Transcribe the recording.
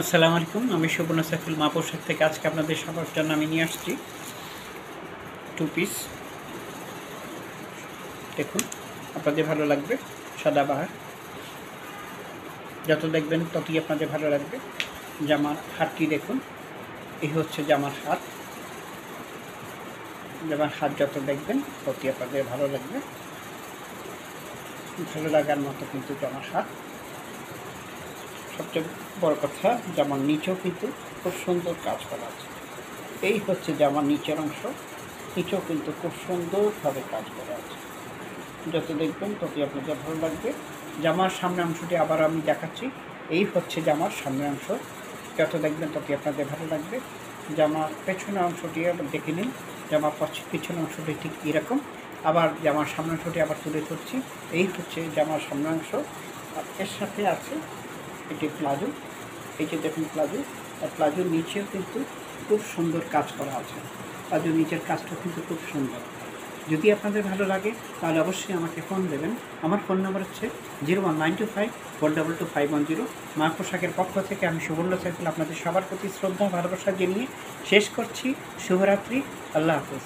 আসসালামু আলাইকুম। আমি সুবর্ণ সাইফুল মা পোশাক থেকে আজকে আপনাদের সবার জন্য আমি নিয়ে আসছি টু পিস। দেখুন, আপনাদের ভালো লাগবে। সাদাবাহার, যত দেখবেন ততই আপনাদের ভালো লাগবে। জামার হাতটি দেখুন, এই হচ্ছে জামার হাত। জামার হাত যত দেখবেন ততই আপনাদের ভালো লাগবে। ভালো লাগার মতো কিন্তু জামার হাত। সবচেয়ে বড় কথা, জামার নিচেও কিন্তু খুব সুন্দর কাজ করা আছে। এই হচ্ছে জামার নিচের অংশ, নিচেও কিন্তু খুব সুন্দরভাবে কাজ করা আছে। যত দেখবেন ততই আপনাদের ভালো লাগবে। জামার সামনের অংশটি আবার আমি দেখাচ্ছি। এই হচ্ছে জামার সামনের অংশ, যত দেখবেন ততই আপনাদের ভালো লাগবে। জামার পেছনের অংশটি আবার দেখে নিন। জামার পিছনের অংশটি ঠিক এরকম। আবার জামার সামনের অংশটি আবার তুলে ধরছি। এই হচ্ছে জামার সামনের অংশ, আর এর সাথে আছে এটি প্লাজো। এই যে দেখুন প্লাজো, আর প্লাজোর নিচেও কিন্তু খুব সুন্দর কাজ করা আছে। প্লাজোর নিচের কাজটা কিন্তু খুব সুন্দর। যদি আপনাদের ভালো লাগে তাহলে অবশ্যই আমাকে ফোন দেবেন। আমার ফোন নাম্বার হচ্ছে 01925422510। মা পোশাকের পক্ষ থেকে আমি সুবর্ণ সাইফুল আপনাদের সবার প্রতি শ্রদ্ধা ভালোবাসা জানিয়ে শেষ করছি। শুভরাত্রি। আল্লাহ হাফেজ।